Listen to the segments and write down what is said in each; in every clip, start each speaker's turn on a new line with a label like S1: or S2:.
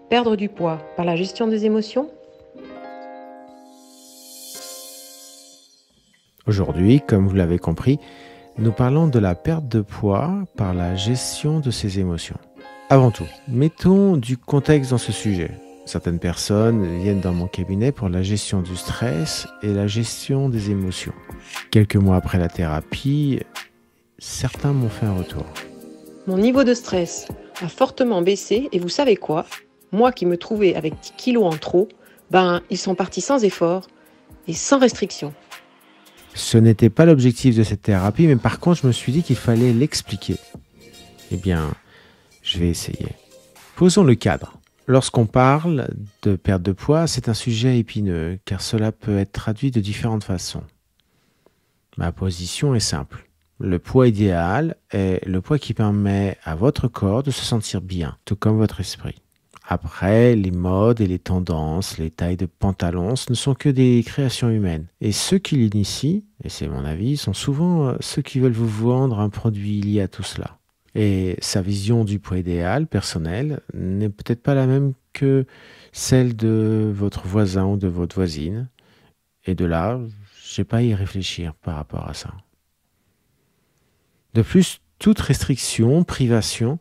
S1: Perdre du poids par la gestion des émotions?
S2: Aujourd'hui, comme vous l'avez compris, nous parlons de la perte de poids par la gestion de ses émotions. Avant tout, mettons du contexte dans ce sujet. Certaines personnes viennent dans mon cabinet pour la gestion du stress et la gestion des émotions. Quelques mois après la thérapie, certains m'ont fait un retour.
S1: Mon niveau de stress a fortement baissé et vous savez quoi? Moi qui me trouvais avec 10 kilos en trop, ils sont partis sans effort et sans restriction.
S2: Ce n'était pas l'objectif de cette thérapie, mais par contre, je me suis dit qu'il fallait l'expliquer. Eh bien, je vais essayer. Posons le cadre. Lorsqu'on parle de perte de poids, c'est un sujet épineux, car cela peut être traduit de différentes façons. Ma position est simple. Le poids idéal est le poids qui permet à votre corps de se sentir bien, tout comme votre esprit. Après, les modes et les tendances, les tailles de pantalons, ce ne sont que des créations humaines. Et ceux qui l'initient, et c'est mon avis, sont souvent ceux qui veulent vous vendre un produit lié à tout cela. Et sa vision du poids idéal personnel n'est peut-être pas la même que celle de votre voisin ou de votre voisine. Et de là, je n'ai pas à y réfléchir par rapport à ça. De plus, toute restriction, privation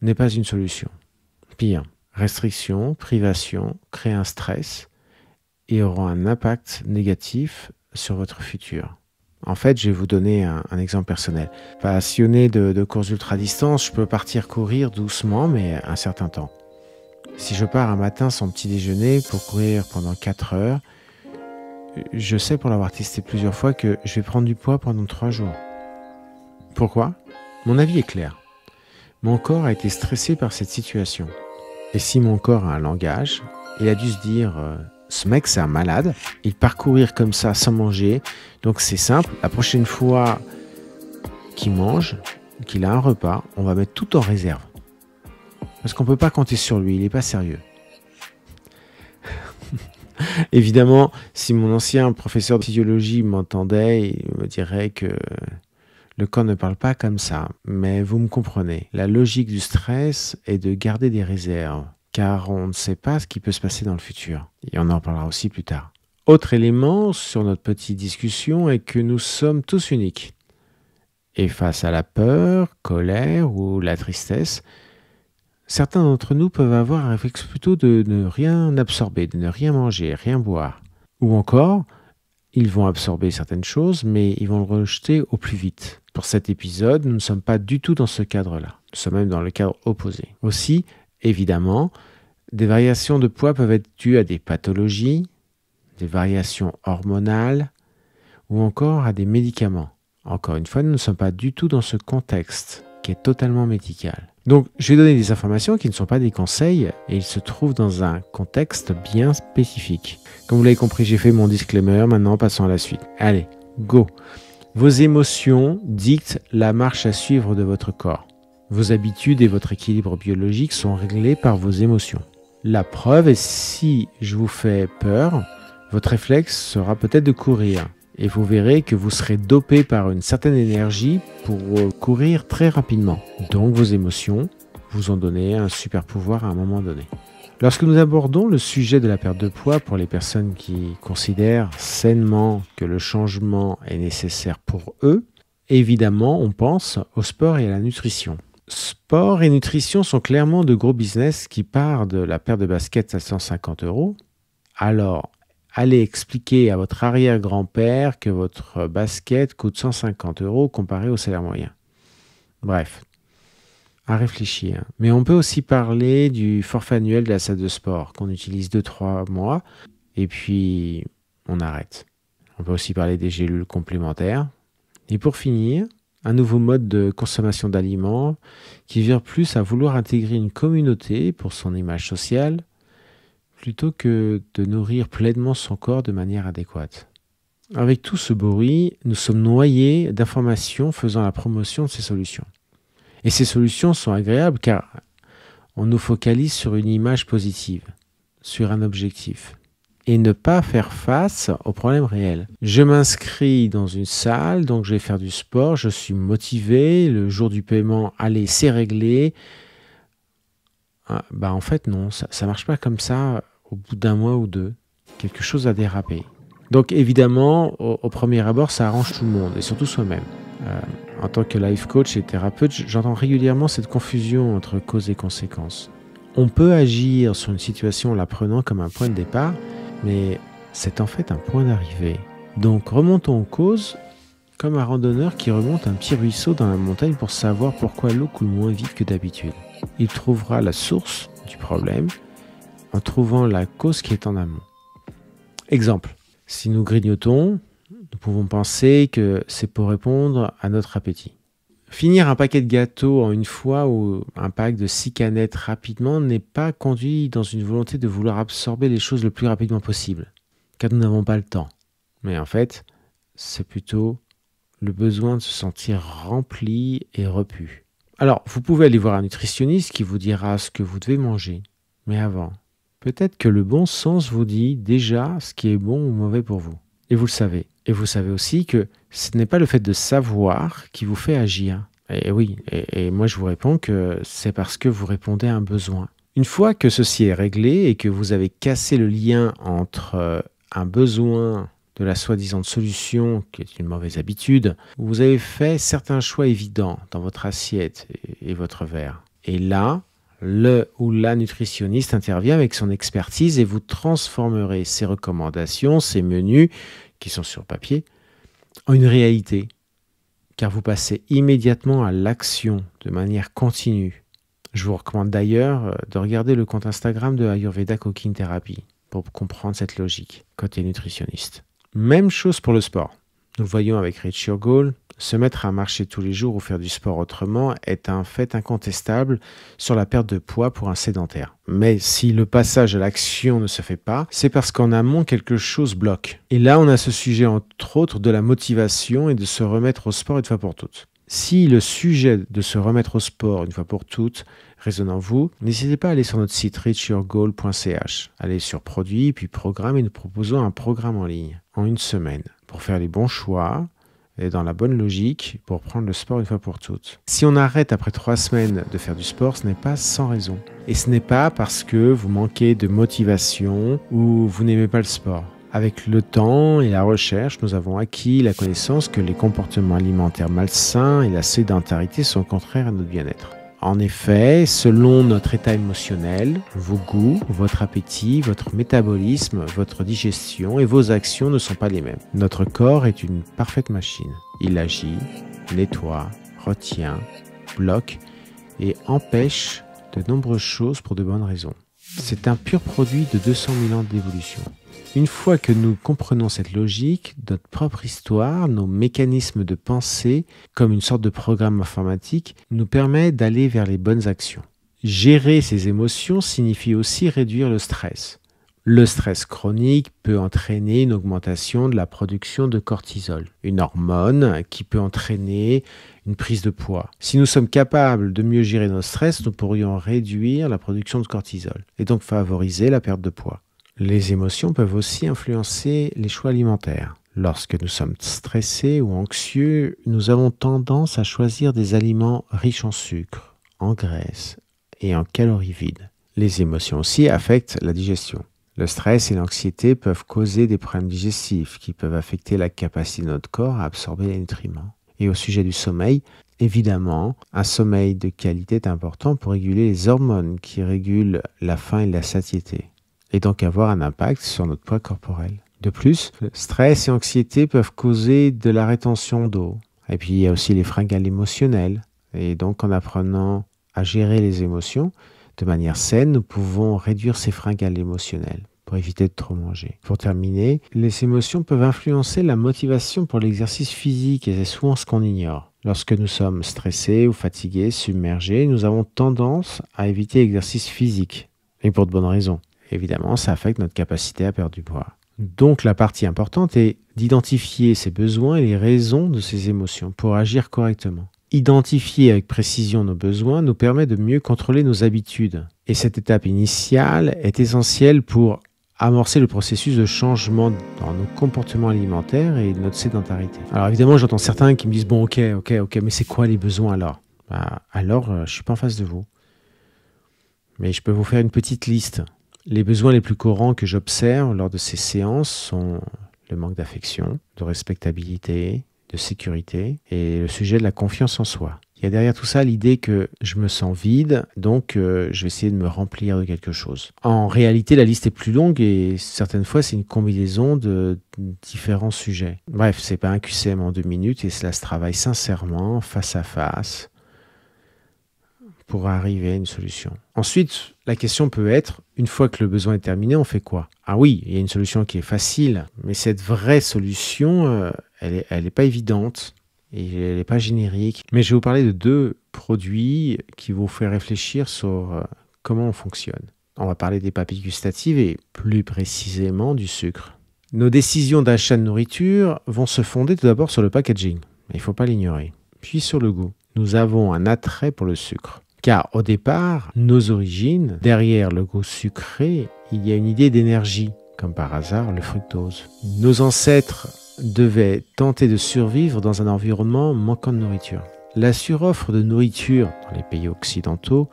S2: n'est pas une solution. Pire, restriction, privation créent un stress et auront un impact négatif sur votre futur. En fait, je vais vous donner un exemple personnel. Passionné de courses ultra-distance, je peux partir courir doucement, mais un certain temps. Si je pars un matin sans petit déjeuner pour courir pendant 4 heures, je sais pour l'avoir testé plusieurs fois que je vais prendre du poids pendant 3 jours. Pourquoi? Mon avis est clair. Mon corps a été stressé par cette situation. Et si mon corps a un langage, il a dû se dire ce mec c'est un malade, il part courir comme ça sans manger, donc c'est simple, la prochaine fois qu'il mange, qu'il a un repas, on va mettre tout en réserve. Parce qu'on ne peut pas compter sur lui, il n'est pas sérieux. Évidemment, si mon ancien professeur de physiologie m'entendait, il me dirait que le corps ne parle pas comme ça, mais vous me comprenez. La logique du stress est de garder des réserves, car on ne sait pas ce qui peut se passer dans le futur. Et on en parlera aussi plus tard. Autre élément sur notre petite discussion est que nous sommes tous uniques. Et face à la peur, colère ou la tristesse, certains d'entre nous peuvent avoir un réflexe plutôt de ne rien absorber, de ne rien manger, rien boire. Ou encore, ils vont absorber certaines choses, mais ils vont le rejeter au plus vite. Pour cet épisode, nous ne sommes pas du tout dans ce cadre-là. Nous sommes même dans le cadre opposé. Aussi, évidemment, des variations de poids peuvent être dues à des pathologies, des variations hormonales ou encore à des médicaments. Encore une fois, nous ne sommes pas du tout dans ce contexte qui est totalement médical. Donc, je vais donner des informations qui ne sont pas des conseils et ils se trouvent dans un contexte bien spécifique. Comme vous l'avez compris, j'ai fait mon disclaimer, maintenant passons à la suite. Allez, go! Vos émotions dictent la marche à suivre de votre corps. Vos habitudes et votre équilibre biologique sont réglés par vos émotions. La preuve est si je vous fais peur, votre réflexe sera peut-être de courir. Et vous verrez que vous serez dopé par une certaine énergie pour courir très rapidement. Donc vos émotions vous ont donné un super pouvoir à un moment donné. Lorsque nous abordons le sujet de la perte de poids pour les personnes qui considèrent sainement que le changement est nécessaire pour eux, évidemment on pense au sport et à la nutrition. Sport et nutrition sont clairement de gros business qui partent de la paire de baskets à 150 €. Alors, allez expliquer à votre arrière-grand-père que votre basket coûte 150 € comparé au salaire moyen. Bref, à réfléchir. Mais on peut aussi parler du forfait annuel de la salle de sport qu'on utilise 2-3 mois et puis on arrête. On peut aussi parler des gélules complémentaires. Et pour finir, un nouveau mode de consommation d'aliments qui vient plus à vouloir intégrer une communauté pour son image sociale plutôt que de nourrir pleinement son corps de manière adéquate. Avec tout ce bruit, nous sommes noyés d'informations faisant la promotion de ces solutions. Et ces solutions sont agréables car on nous focalise sur une image positive, sur un objectif, et ne pas faire face aux problèmes réels. Je m'inscris dans une salle, donc je vais faire du sport, je suis motivé, le jour du paiement, allez, c'est réglé. En fait, non, ça ne marche pas comme ça au bout d'un mois ou deux. Quelque chose a dérapé. Donc évidemment, au premier abord, ça arrange tout le monde, et surtout soi-même. En tant que life coach et thérapeute, j'entends régulièrement cette confusion entre cause et conséquence. On peut agir sur une situation en la prenant comme un point de départ, mais c'est en fait un point d'arrivée. Donc remontons aux causes comme un randonneur qui remonte un petit ruisseau dans la montagne pour savoir pourquoi l'eau coule moins vite que d'habitude. Il trouvera la source du problème en trouvant la cause qui est en amont. Exemple, si nous grignotons, nous pouvons penser que c'est pour répondre à notre appétit. Finir un paquet de gâteaux en une fois ou un pack de 6 canettes rapidement n'est pas conduit dans une volonté de vouloir absorber les choses le plus rapidement possible, car nous n'avons pas le temps. Mais en fait, c'est plutôt le besoin de se sentir rempli et repu. Alors, vous pouvez aller voir un nutritionniste qui vous dira ce que vous devez manger. Mais avant, peut-être que le bon sens vous dit déjà ce qui est bon ou mauvais pour vous. Et vous le savez. Et vous savez aussi que ce n'est pas le fait de savoir qui vous fait agir. Et oui, et moi je vous réponds que c'est parce que vous répondez à un besoin. Une fois que ceci est réglé et que vous avez cassé le lien entre un besoin de la soi-disant solution, qui est une mauvaise habitude, vous avez fait certains choix évidents dans votre assiette et votre verre. Et là, le ou la nutritionniste intervient avec son expertise et vous transformerez ces recommandations, ces menus qui sont sur papier, en une réalité, car vous passez immédiatement à l'action de manière continue. Je vous recommande d'ailleurs de regarder le compte Instagram de Ayurveda Cooking Therapy pour comprendre cette logique côté nutritionniste. Même chose pour le sport. Nous le voyons avec Reach Your Goal, se mettre à marcher tous les jours ou faire du sport autrement est un fait incontestable sur la perte de poids pour un sédentaire. Mais si le passage à l'action ne se fait pas, c'est parce qu'en amont quelque chose bloque. Et là, on a ce sujet entre autres de la motivation et de se remettre au sport une fois pour toutes. Si le sujet de se remettre au sport une fois pour toutes résonne en vous, n'hésitez pas à aller sur notre site reachyourgoal.ch. Allez sur produits, puis programme et nous proposons un programme en ligne en une semaine pour faire les bons choix et dans la bonne logique pour prendre le sport une fois pour toutes. Si on arrête après 3 semaines de faire du sport, ce n'est pas sans raison. Et ce n'est pas parce que vous manquez de motivation ou vous n'aimez pas le sport. Avec le temps et la recherche, nous avons acquis la connaissance que les comportements alimentaires malsains et la sédentarité sont contraires à notre bien-être. En effet, selon notre état émotionnel, vos goûts, votre appétit, votre métabolisme, votre digestion et vos actions ne sont pas les mêmes. Notre corps est une parfaite machine. Il agit, nettoie, retient, bloque et empêche de nombreuses choses pour de bonnes raisons. C'est un pur produit de 200 000 ans d'évolution. Une fois que nous comprenons cette logique, notre propre histoire, nos mécanismes de pensée, comme une sorte de programme informatique, nous permet d'aller vers les bonnes actions. Gérer ses émotions signifie aussi réduire le stress. Le stress chronique peut entraîner une augmentation de la production de cortisol, une hormone qui peut entraîner une prise de poids. Si nous sommes capables de mieux gérer nos stress, nous pourrions réduire la production de cortisol et donc favoriser la perte de poids. Les émotions peuvent aussi influencer les choix alimentaires. Lorsque nous sommes stressés ou anxieux, nous avons tendance à choisir des aliments riches en sucre, en graisse et en calories vides. Les émotions aussi affectent la digestion. Le stress et l'anxiété peuvent causer des problèmes digestifs qui peuvent affecter la capacité de notre corps à absorber les nutriments. Et au sujet du sommeil, évidemment, un sommeil de qualité est important pour réguler les hormones qui régulent la faim et la satiété, et donc avoir un impact sur notre poids corporel. De plus, le stress et l'anxiété peuvent causer de la rétention d'eau. Et puis il y a aussi les fringales émotionnelles. Et donc en apprenant à gérer les émotions de manière saine, nous pouvons réduire ces fringales émotionnelles pour éviter de trop manger. Pour terminer, les émotions peuvent influencer la motivation pour l'exercice physique et c'est souvent ce qu'on ignore. Lorsque nous sommes stressés ou fatigués, submergés, nous avons tendance à éviter l'exercice physique. Et pour de bonnes raisons. Évidemment, ça affecte notre capacité à perdre du poids. Donc la partie importante est d'identifier ses besoins et les raisons de ces émotions pour agir correctement. Identifier avec précision nos besoins nous permet de mieux contrôler nos habitudes. Et cette étape initiale est essentielle pour amorcer le processus de changement dans nos comportements alimentaires et notre sédentarité. Alors évidemment, j'entends certains qui me disent « Bon, ok, mais c'est quoi les besoins alors ?» Alors, je ne suis pas en face de vous. mais je peux vous faire une petite liste. Les besoins les plus courants que j'observe lors de ces séances sont le manque d'affection, de respectabilité, de sécurité et le sujet de la confiance en soi. Il y a derrière tout ça l'idée que je me sens vide, donc je vais essayer de me remplir de quelque chose. En réalité, la liste est plus longue et certaines fois, c'est une combinaison de différents sujets. Bref, c'est pas un QCM en 2 minutes et cela se travaille sincèrement, face à face, pour arriver à une solution. Ensuite, la question peut être, une fois que le besoin est terminé, on fait quoi? Ah oui, il y a une solution qui est facile, mais cette vraie solution, elle est pas évidente. Et elle n'est pas générique. Mais je vais vous parler de 2 produits qui vont vous faire réfléchir sur comment on fonctionne. On va parler des papilles gustatives et plus précisément du sucre. Nos décisions d'achat de nourriture vont se fonder tout d'abord sur le packaging. Il ne faut pas l'ignorer. Puis sur le goût. Nous avons un attrait pour le sucre. Car au départ, nos origines, derrière le goût sucré, il y a une idée d'énergie, comme par hasard le fructose. Nos ancêtres devaient tenter de survivre dans un environnement manquant de nourriture. La suroffre de nourriture dans les pays occidentaux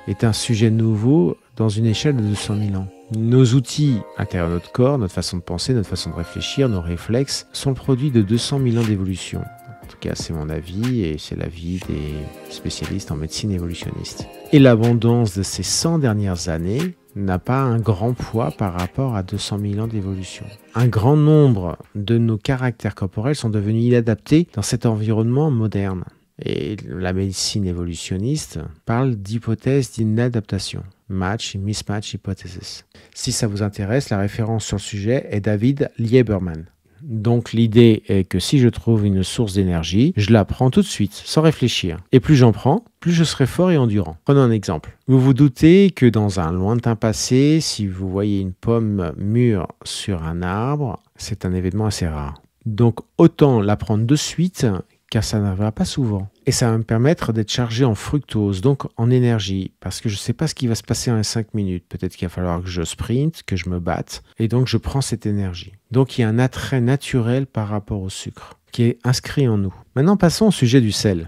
S2: est un sujet nouveau dans une échelle de 200 000 ans. Nos outils à l'intérieur de notre corps, notre façon de penser, notre façon de réfléchir, nos réflexes sont le produit de 200 000 ans d'évolution. En tout cas, c'est mon avis et c'est l'avis des spécialistes en médecine évolutionniste. Et l'abondance de ces 100 dernières années n'a pas un grand poids par rapport à 200 000 ans d'évolution. Un grand nombre de nos caractères corporels sont devenus inadaptés dans cet environnement moderne. Et la médecine évolutionniste parle d'hypothèse d'inadaptation. Match et mismatch hypothesis. Si ça vous intéresse, la référence sur le sujet est David Lieberman. Donc l'idée est que si je trouve une source d'énergie, je la prends tout de suite, sans réfléchir. Et plus j'en prends, plus je serai fort et endurant. Prenons un exemple. Vous vous doutez que dans un lointain passé, si vous voyez une pomme mûre sur un arbre, c'est un événement assez rare. Donc autant la prendre de suite, car ça n'arrivera pas souvent. Et ça va me permettre d'être chargé en fructose, donc en énergie, parce que je ne sais pas ce qui va se passer en 5 minutes. Peut-être qu'il va falloir que je sprinte, que je me batte, et donc je prends cette énergie. Donc il y a un attrait naturel par rapport au sucre, qui est inscrit en nous. Maintenant passons au sujet du sel.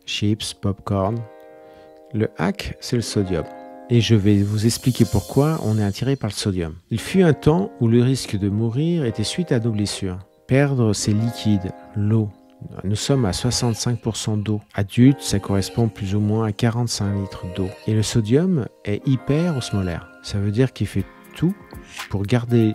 S2: Chips, popcorn. Le hack, c'est le sodium. Et je vais vous expliquer pourquoi on est attiré par le sodium. Il fut un temps où le risque de mourir était suite à nos blessures. Perdre ses liquides, l'eau. Nous sommes à 65% d'eau. Adulte, ça correspond plus ou moins à 45 litres d'eau. Et le sodium est hyperosmolaire. Ça veut dire qu'il fait tout pour garder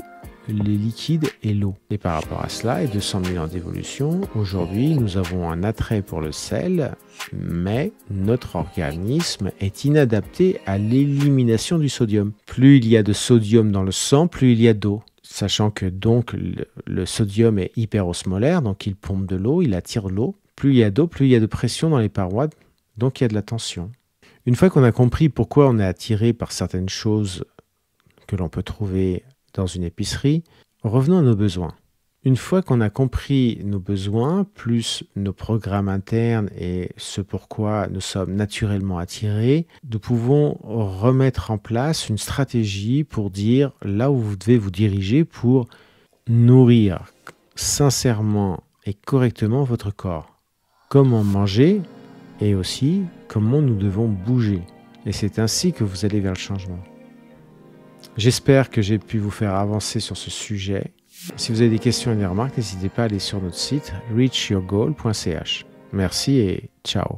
S2: les liquides et l'eau. Et par rapport à cela, et 200 000 ans d'évolution, aujourd'hui, nous avons un attrait pour le sel, mais notre organisme est inadapté à l'élimination du sodium. Plus il y a de sodium dans le sang, plus il y a d'eau. Sachant que donc le sodium est hyperosmolaire, donc il pompe de l'eau, il attire l'eau. Plus il y a d'eau, plus il y a de pression dans les parois, donc il y a de la tension. Une fois qu'on a compris pourquoi on est attiré par certaines choses que l'on peut trouver dans une épicerie, revenons à nos besoins. Une fois qu'on a compris nos besoins, plus nos programmes internes et ce pourquoi nous sommes naturellement attirés, nous pouvons remettre en place une stratégie pour dire là où vous devez vous diriger pour nourrir sincèrement et correctement votre corps. Comment manger et aussi comment nous devons bouger. Et c'est ainsi que vous allez vers le changement. J'espère que j'ai pu vous faire avancer sur ce sujet. Si vous avez des questions et des remarques, n'hésitez pas à aller sur notre site reachyourgoal.ch. Merci et ciao.